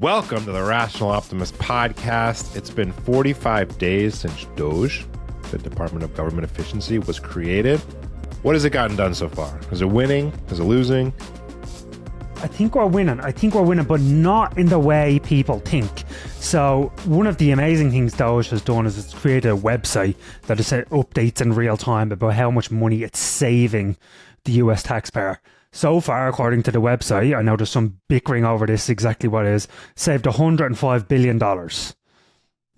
Welcome to the Rational Optimist podcast. It's been 45 days since DOGE, the Department of Government Efficiency, was created. What has it gotten done so far? Is it winning? Is it losing? I think we're winning, but not in the way people think. So one of the amazing things DOGE has done is it's created a website that is updates in real time about how much money it's saving the US taxpayer. So far, according to the website, I know there's some bickering over this, exactly what it is, saved $105 billion.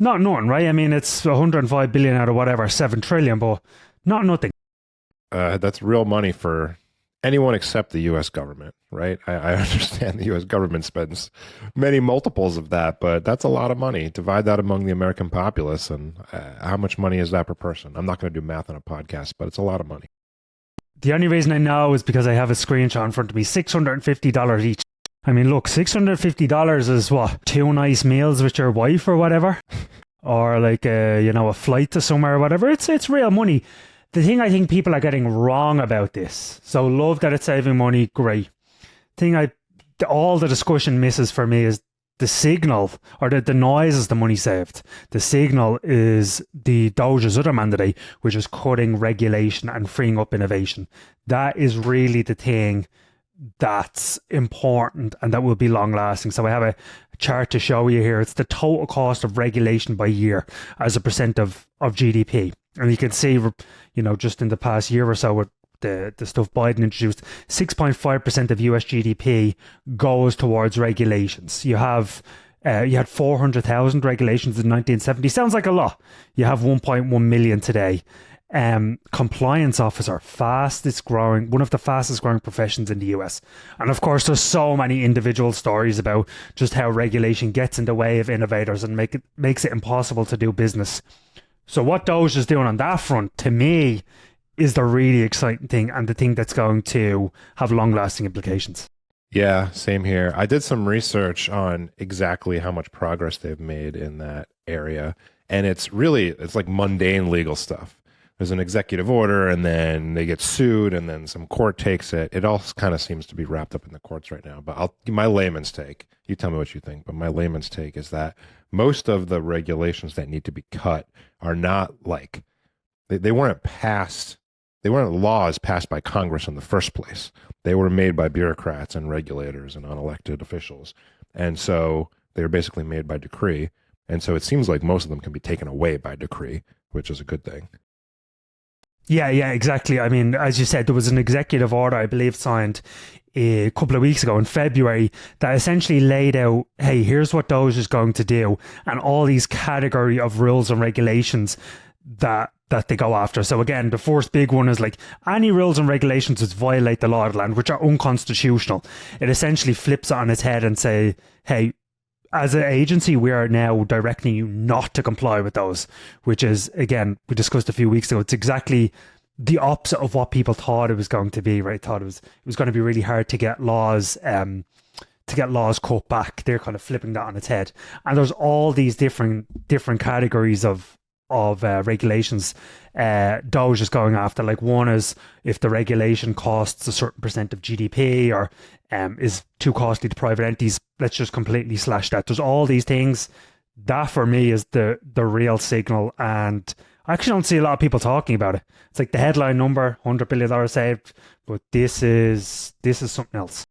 Not nothing, right? I mean, it's $105 billion out of whatever, $7 trillion, but not nothing. That's real money for anyone except the U.S. government, right? I understand the U.S. government spends many multiples of that, but that's a lot of money. Divide that among the American populace, and how much money is that per person? I'm not going to do math on a podcast, but it's a lot of money. The only reason I know is because I have a screenshot in front of me, $650 each. I mean, look, $650 is what? 2 nice meals with your wife or whatever? Or like, a flight to somewhere or whatever. It's real money. The thing I think people are getting wrong about this, so love that it's saving money, great. All the discussion misses for me is the signal, or the noise is the money saved. The signal is the DOGE's other mandate, which is cutting regulation and freeing up innovation. That is really the thing that's important and that will be long lasting. So I have a chart to show you here. It's the total cost of regulation by year as a percent of GDP. And you can see, just in the past year or so with the stuff Biden introduced, 6.5% of US GDP goes towards regulations. You had 400,000 regulations in 1970. Sounds like a lot. You have 1.1 million today. Compliance officer, one of the fastest growing professions in the US. And of course, there's so many individual stories about just how regulation gets in the way of innovators and makes it impossible to do business. So what DOGE is doing on that front, to me, is the really exciting thing and the thing that's going to have long-lasting implications. Yeah, same here. I did some research on exactly how much progress they've made in that area. And it's like mundane legal stuff. There's an executive order and then they get sued and then some court takes it. It all kind of seems to be wrapped up in the courts right now. But my layman's take, you tell me what you think, but my layman's take is that most of the regulations that need to be cut are not like, they weren't laws passed by Congress in the first place. They were made by bureaucrats and regulators and unelected officials. And so they were basically made by decree. And so it seems like most of them can be taken away by decree, which is a good thing. Yeah, exactly. I mean, as you said, there was an executive order, I believe, signed a couple of weeks ago in February that essentially laid out, hey, here's what DOGE is going to do, and all these category of rules and regulations that they go after. So again, the first big one is like any rules and regulations that violate the law of the land, which are unconstitutional. It essentially flips it on its head and say, hey, as an agency, we are now directing you not to comply with those, which is, again, we discussed a few weeks ago. It's exactly the opposite of what people thought it was going to be, right? Thought it was going to be really hard to get laws cut back. They're kind of flipping that on its head. And there's all these different categories of regulations DOGE is going after. Like one is if the regulation costs a certain percent of GDP or is too costly to private entities, let's just completely slash that. There's all these things. That for me is the real signal, and I actually don't see a lot of people talking about it. It's like the headline number, $100 billion saved, but this is something else.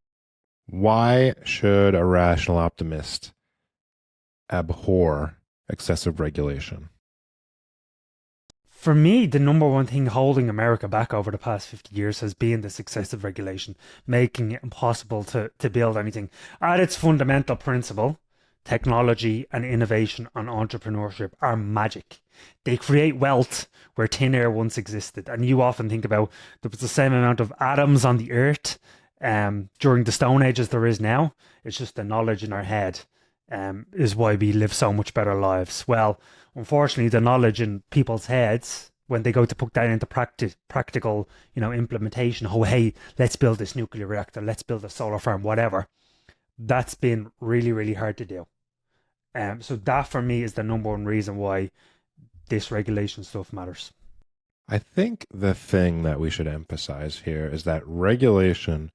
Why should a rational optimist abhor excessive regulation? For me, the number one thing holding America back over the past 50 years has been this excessive regulation, making it impossible to build anything. At its fundamental principle, technology and innovation and entrepreneurship are magic. They create wealth where thin air once existed. And you often think about there was the same amount of atoms on the earth during the Stone Age as there is now. It's just the knowledge in our head is why we live so much better lives. Well, unfortunately, the knowledge in people's heads, when they go to put that into practical, implementation, oh, hey, let's build this nuclear reactor, let's build a solar farm, whatever, that's been really, really hard to do. So that for me is the number one reason why this regulation stuff matters. I think the thing that we should emphasize here is that regulation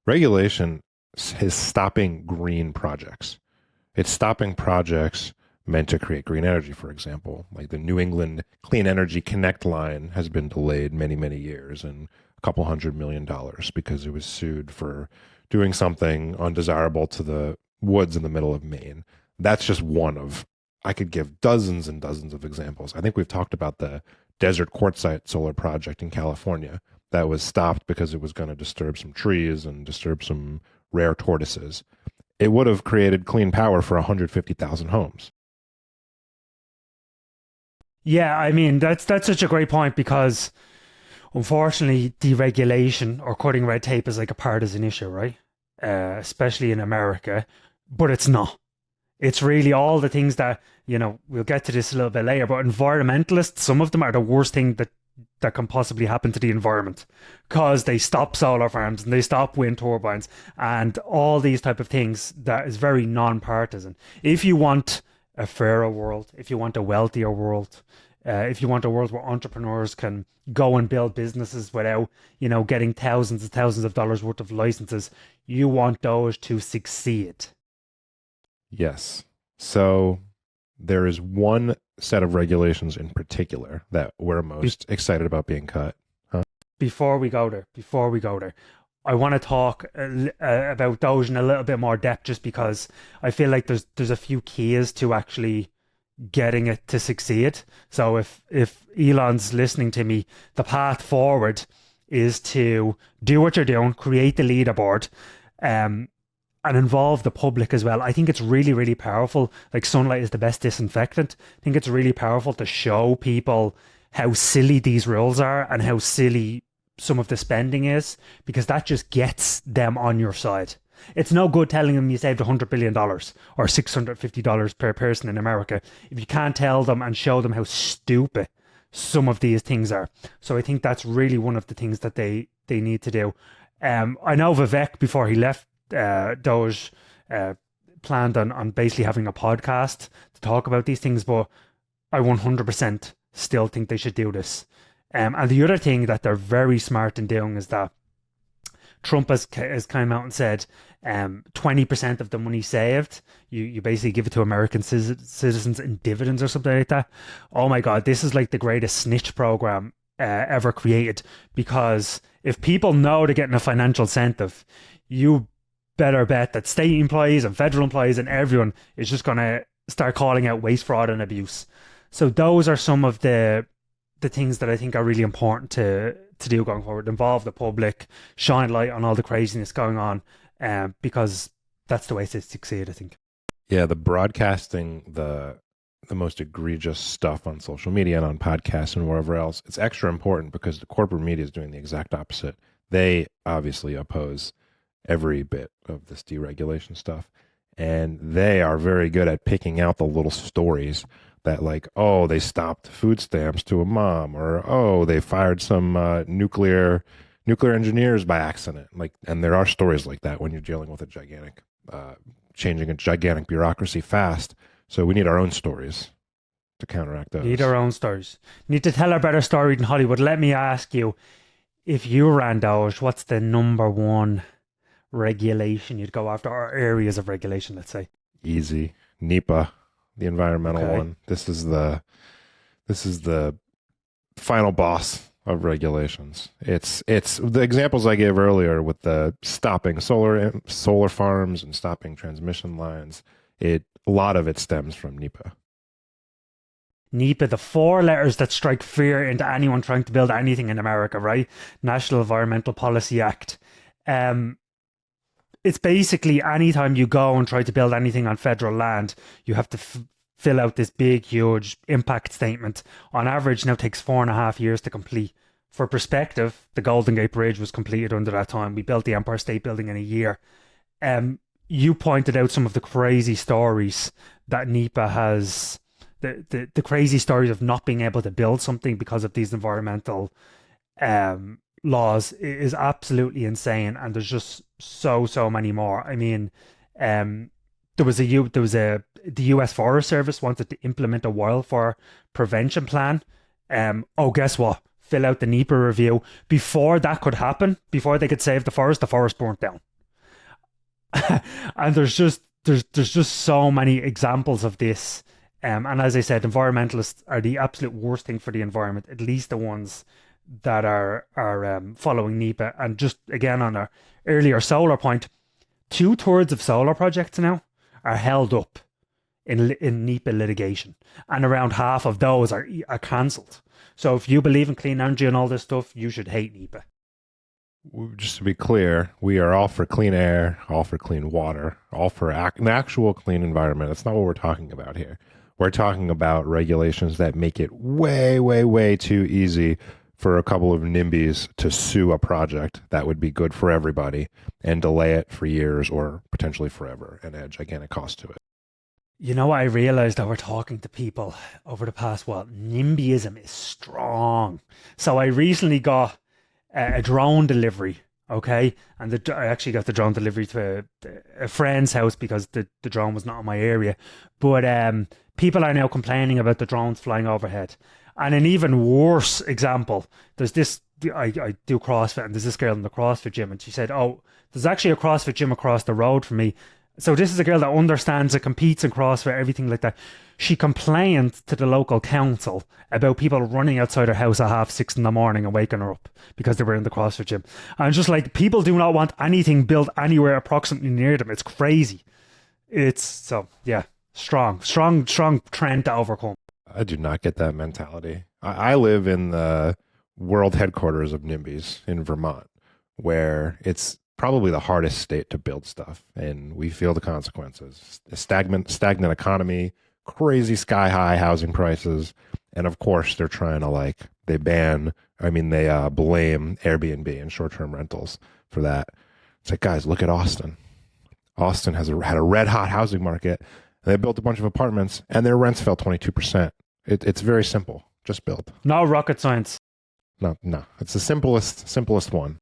is stopping green projects. It's stopping projects meant to create green energy, for example. Like the New England Clean Energy Connect line has been delayed many, many years and a couple $100 million because it was sued for doing something undesirable to the woods in the middle of Maine. That's just one of, I could give dozens and dozens of examples. I think we've talked about the desert quartzite solar project in California that was stopped because it was going to disturb some trees and disturb some rare tortoises. It would have created clean power for 150,000 homes. Yeah, I mean that's such a great point because unfortunately deregulation or cutting red tape is like a partisan issue, right? Especially in America, but it's not. It's really all the things that, we'll get to this a little bit later, but environmentalists, some of them are the worst thing that can possibly happen to the environment because they stop solar farms and they stop wind turbines and all these type of things that is very non-partisan. If you want a fairer world, if you want a wealthier world, if you want a world where entrepreneurs can go and build businesses without, getting thousands and thousands of dollars worth of licenses, you want those to succeed. Yes. So there is one set of regulations in particular that we're most excited about being cut. Before we go there, I want to talk about DOGE in a little bit more depth, just because I feel like there's a few keys to actually getting it to succeed. So if Elon's listening to me, the path forward is to do what you're doing, create the leaderboard, and involve the public as well. I think it's really, really powerful. Like sunlight is the best disinfectant. I think it's really powerful to show people how silly these rules are and how silly some of the spending is, because that just gets them on your side. It's no good telling them you saved $100 billion or $650 per person in America if you can't tell them and show them how stupid some of these things are. So I think that's really one of the things that they need to do. I know Vivek, before he left DOGE, planned on basically having a podcast to talk about these things, but I 100% still think they should do this. And the other thing that they're very smart in doing is that Trump has come out and said 20% of the money saved, you basically give it to American citizens in dividends or something like that. Oh my God, this is like the greatest snitch program ever created, because if people know they're getting a financial incentive, you better bet that state employees and federal employees and everyone is just going to start calling out waste, fraud and abuse. So those are some of the things that I think are really important to do going forward. Involve the public, shine light on all the craziness going on, because that's the way to succeed, I think. Yeah, the broadcasting the most egregious stuff on social media and on podcasts and wherever else, it's extra important because the corporate media is doing the exact opposite. They obviously oppose every bit of this deregulation stuff, and they are very good at picking out the little stories that, like, oh, they stopped food stamps to a mom, or oh, they fired some nuclear engineers by accident. Like, and there are stories like that when you're dealing with a gigantic changing a gigantic bureaucracy fast. So we need our own stories to counteract those. Need our own stories. Need to tell a better story than Hollywood. Let me ask you, if you ran DOGE, what's the number one regulation you'd go after, or areas of regulation, let's say? Easy. NEPA, the environmental one. This is the final boss of regulations. It's the examples I gave earlier with the stopping solar farms and stopping transmission lines. A lot of it stems from NEPA. NEPA, the four letters that strike fear into anyone trying to build anything in America, right? National Environmental Policy Act. It's basically anytime you go and try to build anything on federal land, you have to fill out this big, huge impact statement. On average, now takes 4.5 years to complete. For perspective, the Golden Gate Bridge was completed under that time. We built the Empire State Building in a year. You pointed out some of the crazy stories that NEPA has, the crazy stories of not being able to build something because of these environmental laws is absolutely insane, and there's just so many more. I mean, the US Forest Service wanted to implement a wildfire prevention plan. Guess what? Fill out the NEPA review. Before that could happen, before they could save the forest burnt down. And there's just there's just so many examples of this. And as I said, environmentalists are the absolute worst thing for the environment, at least the ones that are following NEPA. And just again on our earlier solar point, 2/3 of solar projects now are held up in NEPA litigation, and around half of those are cancelled. So if you believe in clean energy and all this stuff, you should hate NEPA. Just to be clear, we are all for clean air, all for clean water, all for an actual clean environment. That's not what we're talking about here. We're talking about regulations that make it way, way, way too easy for a couple of NIMBYs to sue a project that would be good for everybody and delay it for years or potentially forever and add gigantic cost to it. You know what I realized that we're talking to people over the past while? NIMBYism is strong. So I recently got a drone delivery, okay? And I actually got the drone delivery to a friend's house because the drone was not in my area. But people are now complaining about the drones flying overhead. And an even worse example, there's this, I do CrossFit, and there's this girl in the CrossFit gym, and she said, oh, there's actually a CrossFit gym across the road from me. So this is a girl that understands it, competes in CrossFit, everything like that. She complained to the local council about people running outside her house at 6:30 in the morning and waking her up because they were in the CrossFit gym. And just like, people do not want anything built anywhere approximately near them. It's crazy. It's so, yeah, strong trend to overcome. I do not get that mentality. I live in the world headquarters of NIMBYs in Vermont, where it's probably the hardest state to build stuff, and we feel the consequences. A stagnant economy, crazy sky high housing prices, and of course they're trying to they blame Airbnb and short-term rentals for that. It's like, guys, look at Austin. Austin had a red hot housing market, and they built a bunch of apartments, and their rents fell 22%. It's very simple. Just build. No rocket science. No. It's the simplest one.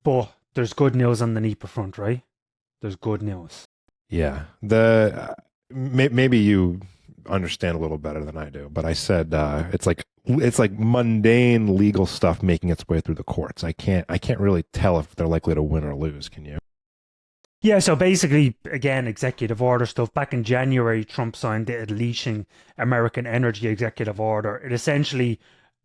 But there's good news on the NEPA front, right? There's good news. Yeah. Maybe you understand a little better than I do, but I said it's like mundane legal stuff making its way through the courts. I can't really tell if they're likely to win or lose. Can you? Yeah, so basically, again, executive order stuff. Back in January, Trump signed the Unleashing American Energy Executive Order. It essentially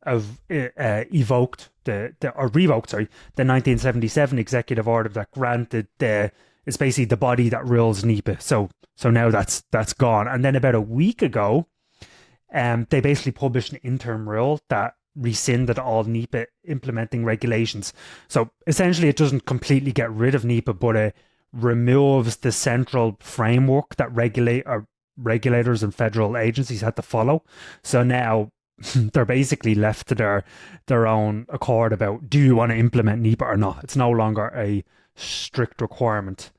revoked the 1977 executive order that granted it's basically the body that rules NEPA. So now that's gone. And then about a week ago, they basically published an interim rule that rescinded all NEPA implementing regulations. So essentially, it doesn't completely get rid of NEPA, but it removes the central framework that regulators and federal agencies had to follow. So now they're basically left to their own accord about, do you want to implement NEPA or not? It's no longer a strict requirement.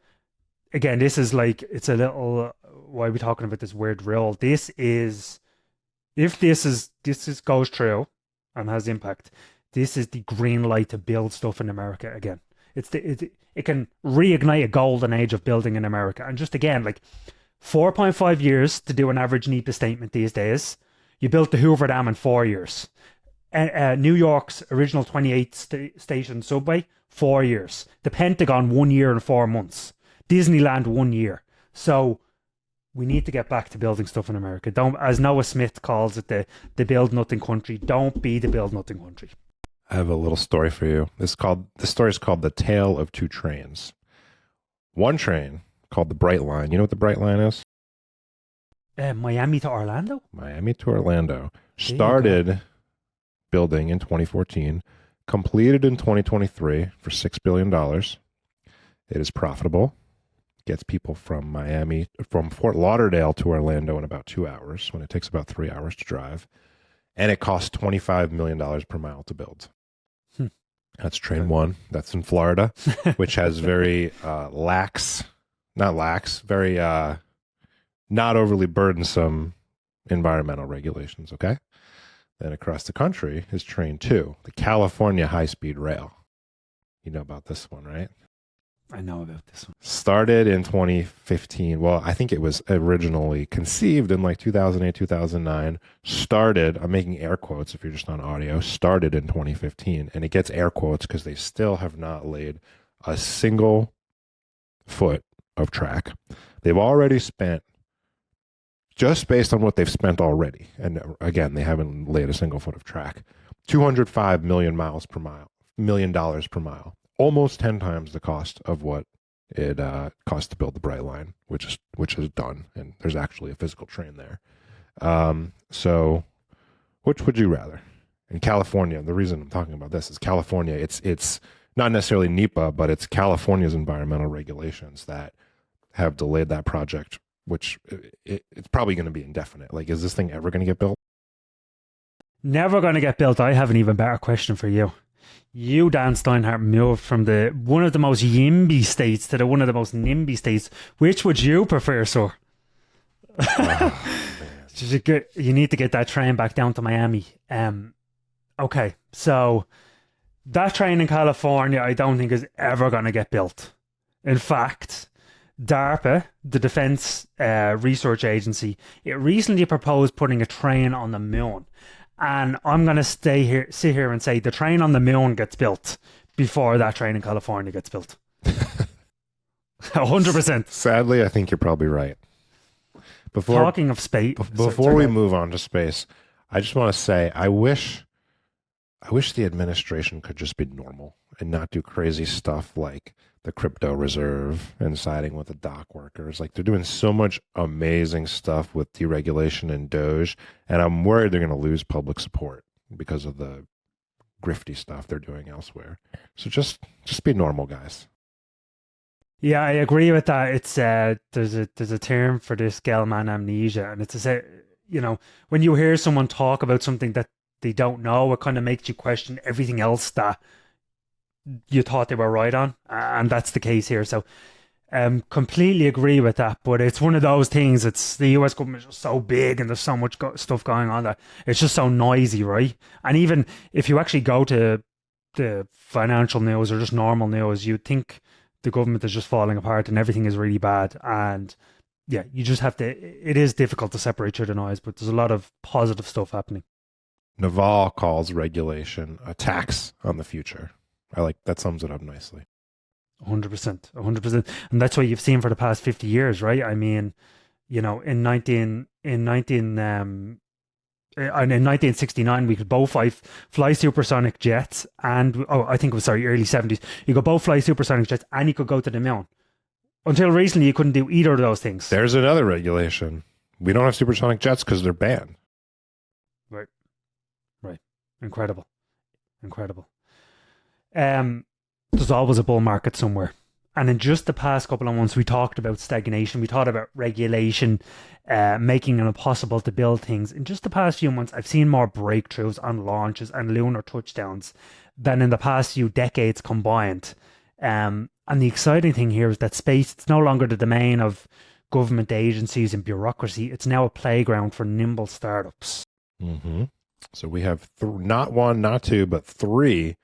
Again, this is it's a little, why are we talking about this weird rule? This is, if this goes through and has impact, this is the green light to build stuff in America again. It can reignite a golden age of building in America. And just again, 4.5 years to do an average NEPA statement these days. You built the Hoover Dam in 4 years. New York's original 28-station subway, 4 years. The Pentagon, 1 year and 4 months. Disneyland, 1 year. So we need to get back to building stuff in America. Don't, as Noah Smith calls it, the build nothing country. Don't be the build nothing country. I have a little story for you. The story is called The Tale of Two Trains. One train called the Bright Line. You know what the Bright Line is? Miami to Orlando? Miami to Orlando. Started building in 2014, completed in 2023 for $6 billion. It is profitable. Gets people from Fort Lauderdale to Orlando in about 2 hours, when it takes about 3 hours to drive. And it costs $25 million per mile to build. That's train one. That's in Florida, which has very very not overly burdensome environmental regulations, okay? Then across the country is train two, the California high-speed rail. You know about this one, right? I know about this one. Started in 2015. Well, I think it was originally conceived in 2008, 2009. Started, I'm making air quotes if you're just on audio, started in 2015. And it gets air quotes because they still have not laid a single foot of track. They've already spent, just based on what they've spent already, and again, they haven't laid a single foot of track, 205 million dollars per mile, almost 10 times the cost of what it cost to build the Bright Line, which is done, and there's actually a physical train there. So which would you rather? In California, the reason I'm talking about this is California, it's not necessarily NEPA, but it's California's environmental regulations that have delayed that project, which it's probably going to be indefinite. Like, is this thing ever going to get built? Never going to get built. I have an even better question for you. You, Dan Steinhardt, moved from one of the most YIMBY states to one of the most NIMBY states. Which would you prefer, sir? You need to get that train back down to Miami. Okay, so that train in California, I don't think is ever going to get built. In fact, DARPA, the Defense Research Agency, it recently proposed putting a train on the moon. And I'm going to sit here and say the train on the moon gets built before that train in California gets built. 100%. Sadly, I think you're probably right. Talking of space, before we move on to space, I just want to say I wish the administration could just be normal and not do crazy stuff like the crypto reserve and siding with the dock workers. Like, they're doing so much amazing stuff with deregulation and DOGE, and I'm worried they're going to lose public support because of the grifty stuff they're doing elsewhere. So just be normal, guys. Yeah, I agree with that. It's there's a term for this, Gelman amnesia, and it's to say, when you hear someone talk about something that they don't know, it kind of makes you question everything else that you thought they were right on, and that's the case here. So completely agree with that, but it's one of those things. It's the US government is just so big and there's so much stuff going on that it's just so noisy, right? And even if you actually go to the financial news or just normal news, you'd think the government is just falling apart and everything is really bad. And yeah, you just have to, it is difficult to separate through the noise, but there's a lot of positive stuff happening. Naval calls regulation a tax on the future. I like that, sums it up nicely. 100%. And that's what you've seen for the past 50 years, right? I mean, in 1969, we could both fly supersonic jets, and I think it was early 70s. You could both fly supersonic jets and you could go to the moon. Until recently, you couldn't do either of those things. There's another regulation. We don't have supersonic jets because they're banned. Right. Incredible. There's always a bull market somewhere. And in just the past couple of months, we talked about stagnation. We talked about regulation, making it impossible to build things. In just the past few months, I've seen more breakthroughs on launches and lunar touchdowns than in the past few decades combined. And the exciting thing here is that space, it's no longer the domain of government agencies and bureaucracy. It's now a playground for nimble startups. Mm-hmm. So we have not one, not two, but three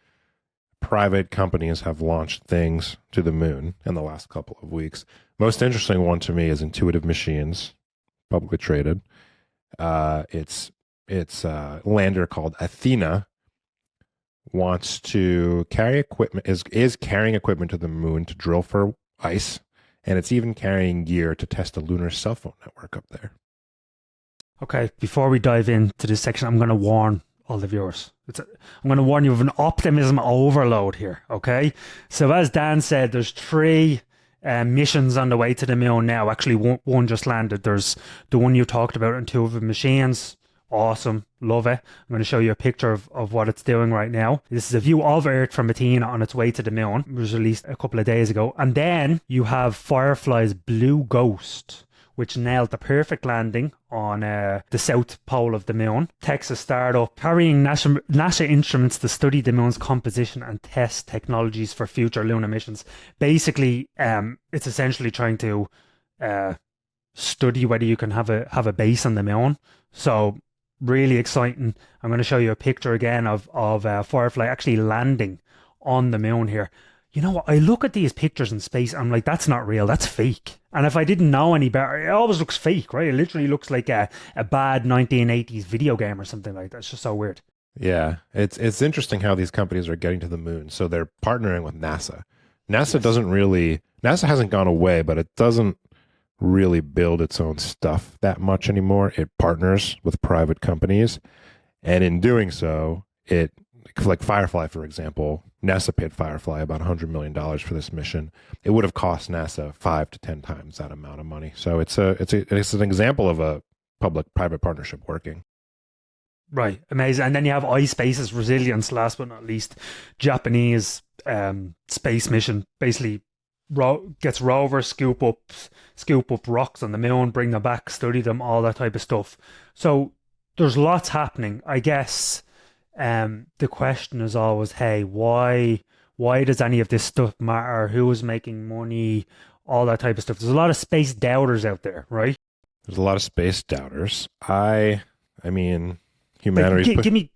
private companies have launched things to the moon in the last couple of weeks. Most interesting one to me is Intuitive Machines, publicly traded. It's a lander called Athena wants to carry equipment, is carrying equipment to the moon to drill for ice, and it's even carrying gear to test a lunar cell phone network up there. Okay, before we dive into this section, I'm going to warn all the viewers. I'm going to warn you of an optimism overload here, okay? So as Dan said, there's 3 missions on the way to the moon now. Actually, one just landed. There's the one you talked about, Intuitive Machines. Awesome. Love it. I'm going to show you a picture of what it's doing right now. This is a view of Earth from Athena on its way to the moon. It was released a couple of days ago. And then you have Firefly's Blue Ghost, which nailed the perfect landing on the south pole of the moon. Texas startup carrying NASA instruments to study the moon's composition and test technologies for future lunar missions. Basically, it's essentially trying to study whether you can have a base on the moon. So really exciting. I'm going to show you a picture again of Firefly actually landing on the moon here. You know what? I look at these pictures in space, I'm like, that's not real, that's fake. And if I didn't know any better, it always looks fake, right? It literally looks like a bad 1980s video game or something like that. It's just so weird. Yeah, it's interesting how these companies are getting to the moon. So they're partnering with NASA. NASA Yes. doesn't really, NASA hasn't gone away, but it doesn't really build its own stuff that much anymore. It partners with private companies. And in doing so, like Firefly, for example, NASA paid Firefly about $100 million for this mission. It would have cost NASA 5 to 10 times that amount of money. So it's an example of a public-private partnership working. Right, amazing. And then you have iSpace's resilience, last but not least. Japanese space mission basically gets rovers scoop up rocks on the moon, bring them back, study them, all that type of stuff. So there's lots happening. I guess the question is always, hey, why does any of this stuff matter? Who's making money? All that type of stuff. There's a lot of space doubters out there, right? There's a lot of space doubters. I mean, Like, humanity's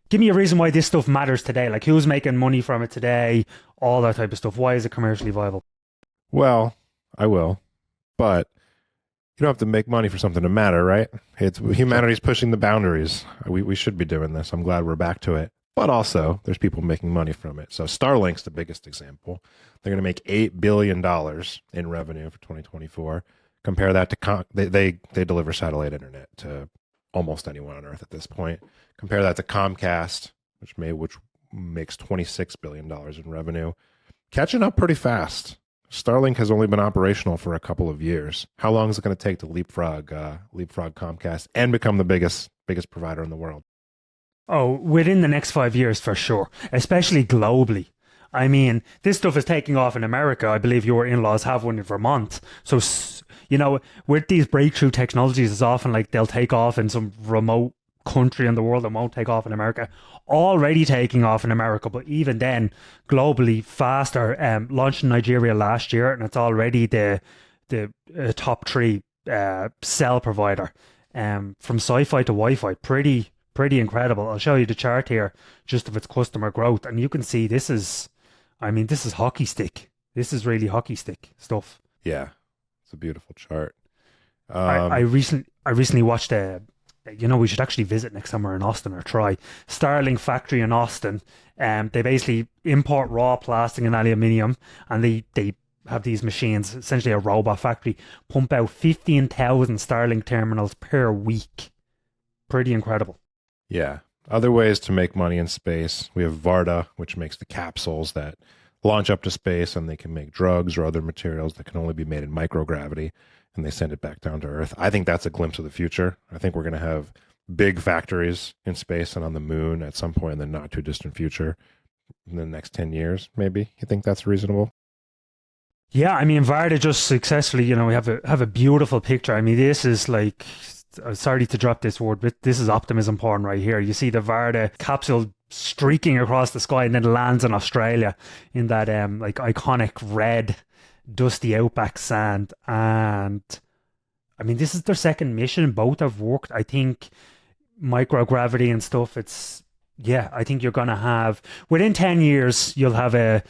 give me a reason why this stuff matters today. Like, who's making money from it today? All that type of stuff. Why is it commercially viable? well, I will, but you don't have to make money for something to matter, right? It's humanity's pushing the boundaries. We should be doing this. I'm glad we're back to it. But also, there's people making money from it. So Starlink's the biggest example. They're going to make $8 billion in revenue for 2024. Compare that to they deliver satellite internet to almost anyone on Earth at this point. Compare that to Comcast, which makes $26 billion in revenue, catching up pretty fast. Starlink has only been operational for a couple of years. How long is it going to take to leapfrog Comcast and become the biggest provider in the world? Oh, within the next 5 years for sure, especially globally. I mean, this stuff is taking off in America. I believe your in-laws have one in Vermont. So, with these breakthrough technologies, it's often like they'll take off in some remote country in the world and won't take off in America. Already taking off in America, but even then, globally faster. Launched in Nigeria last year, and it's already the top three cell provider. From sci-fi to Wi-Fi, pretty incredible. I'll show you the chart here, just of its customer growth, and you can see this is hockey stick. This is really hockey stick stuff. Yeah, it's a beautiful chart. I recently watched we should actually visit next summer in Austin, or try Starling factory in Austin. They basically import raw plastic and aluminium, and they have these machines, essentially a robot factory, pump out 15,000 Starlink terminals per week. Pretty incredible. Yeah. Other ways to make money in space. We have Varda, which makes the capsules that launch up to space, and they can make drugs or other materials that can only be made in microgravity, and they send it back down to Earth. I think that's a glimpse of the future. I think we're going to have big factories in space and on the moon at some point in the not too distant future, in the next 10 years, maybe. You think that's reasonable? Yeah, I mean, Varda just successfully, we have a beautiful picture. I mean, this is like, sorry to drop this word, but this is optimism porn right here. You see the Varda capsule streaking across the sky, and then lands in Australia in that like iconic red dusty outback sand. And I mean, this is their second mission. Both have worked. I think microgravity and stuff, I think you're gonna have, within 10 years you'll have a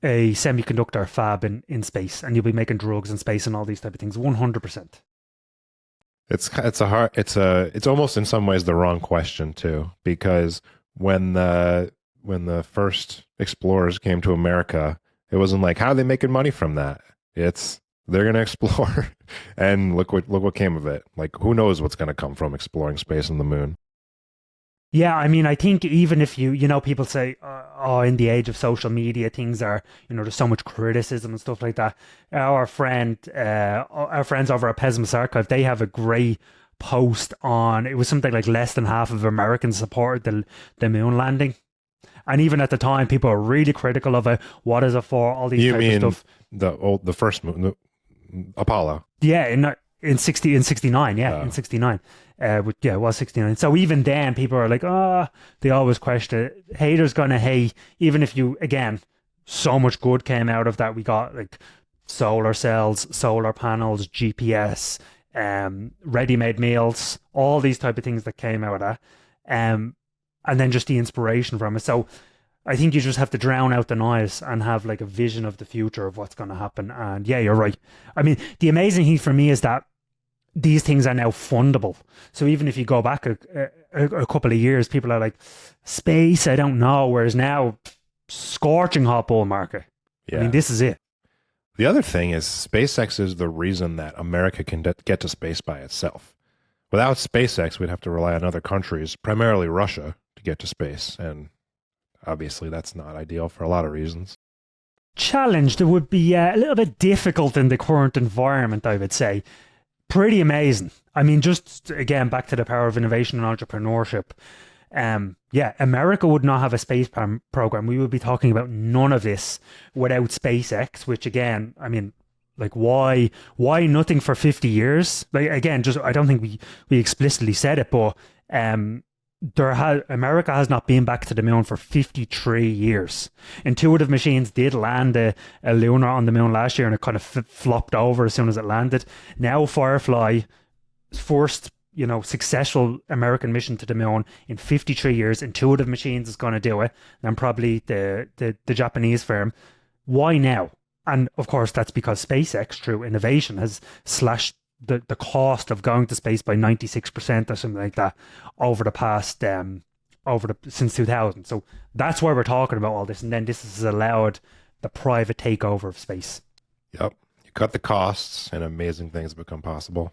semiconductor fab in space, and you'll be making drugs in space and all these type of things. 100%. It's almost in some ways the wrong question too, because when the first explorers came to America, it wasn't like, how are they making money from that? It's, they're going to explore, and look what came of it. Like, who knows what's going to come from exploring space and the moon? Yeah, I mean, I think even if people say, in the age of social media, things are, there's so much criticism and stuff like that. Our friends over at Pessimism Archive, they have a great post on, it was something like less than half of Americans supported the moon landing. And even at the time, people are really critical of it. What is it for? All these type of stuff. The first moon, Apollo? Yeah, in 69, yeah, in 69. It was 69. So even then, people are like, they always question it. Haters gonna hate, even if so much good came out of that. We got like solar cells, solar panels, GPS, ready-made meals, all these type of things that came out of that. And then just the inspiration from it. So I think you just have to drown out the noise and have like a vision of the future of what's going to happen. And yeah, you're right. I mean, the amazing thing for me is that these things are now fundable. So even if you go back a couple of years, people are like, space, I don't know. Whereas now, scorching hot bull market. Yeah. I mean, this is it. The other thing is SpaceX is the reason that America can get to space by itself. Without SpaceX, we'd have to rely on other countries, primarily Russia, to get to space. And obviously that's not ideal for a lot of reasons. Challenged, it would be a little bit difficult in the current environment, I would say. Pretty amazing. I mean, just again, back to the power of innovation and entrepreneurship. America would not have a space program. We would be talking about none of this without SpaceX, which again, I mean, like why nothing for 50 years? Like again, just I don't think we explicitly said it, but America has not been back to the moon for 53 years. Intuitive Machines did land a lunar on the moon last year, and it kind of flopped over as soon as it landed. Now Firefly, first successful American mission to the moon in 53 years. Intuitive Machines is going to do it, and probably the Japanese firm. Why now? And of course, that's because SpaceX, through innovation, has slashed the cost of going to space by 96% or something like that over the past since 2000. So that's why we're talking about all this. And then this has allowed the private takeover of space. Yep. You cut the costs and amazing things become possible.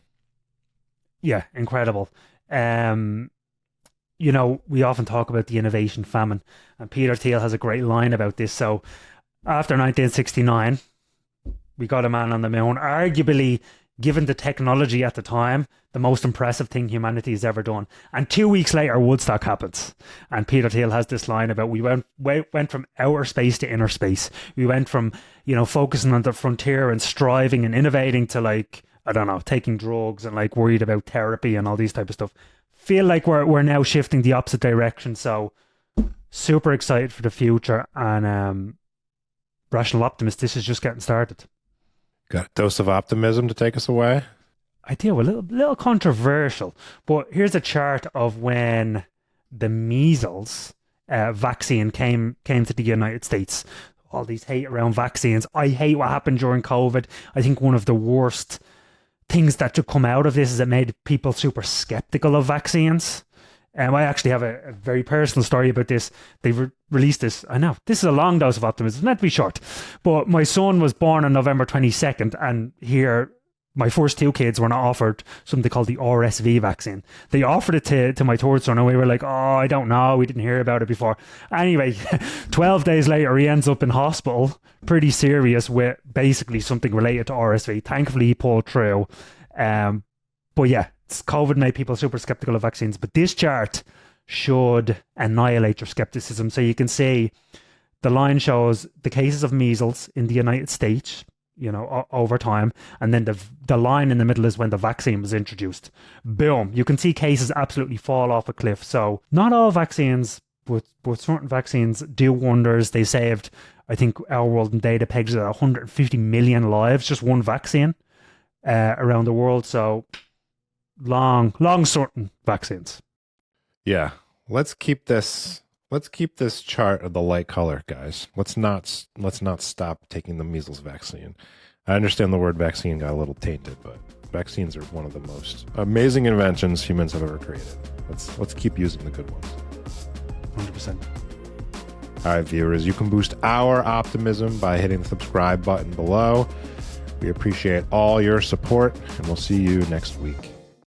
Yeah, incredible. We often talk about the innovation famine, and Peter Thiel has a great line about this. So after 1969, we got a man on the moon, arguably, given the technology at the time, the most impressive thing humanity has ever done. And 2 weeks later, Woodstock happens. And Peter Thiel has this line about we went from outer space to inner space. We went from, focusing on the frontier and striving and innovating to taking drugs and worried about therapy and all these type of stuff. Feel like we're now shifting the opposite direction. So super excited for the future, and rational optimist. This is just getting started. Got a dose of optimism to take us away? I do, a little controversial, but here's a chart of when the measles vaccine came to the United States. All these hate around vaccines. I hate what happened during COVID. I think one of the worst things that should come out of this is it made people super skeptical of vaccines. I actually have a very personal story about this. They released this. I know, this is a long dose of optimism, meant to be short. But my son was born on November 22nd, and here, my first two kids were not offered something called the RSV vaccine. They offered it to my third son, and we were like, oh, I don't know, we didn't hear about it before. Anyway, 12 days later, he ends up in hospital, pretty serious, with basically something related to RSV. Thankfully, he pulled through. But yeah, COVID made people super skeptical of vaccines, but this chart should annihilate your skepticism. So you can see the line shows the cases of measles in the United States, over time, and then the line in the middle is when the vaccine was introduced. Boom, you can see cases absolutely fall off a cliff. So not all vaccines, but certain vaccines do wonders. They saved, I think our world in data pegs at 150 million lives, just one vaccine around the world. So long certain vaccines. Yeah, let's keep this chart of the light color, guys. Let's not stop taking the measles vaccine. I understand the word vaccine got a little tainted, but vaccines are one of the most amazing inventions humans have ever created. Let's keep using the good ones. 100%. All right, viewers, you can boost our optimism by hitting the subscribe button below. We appreciate all your support, and we'll see you next week.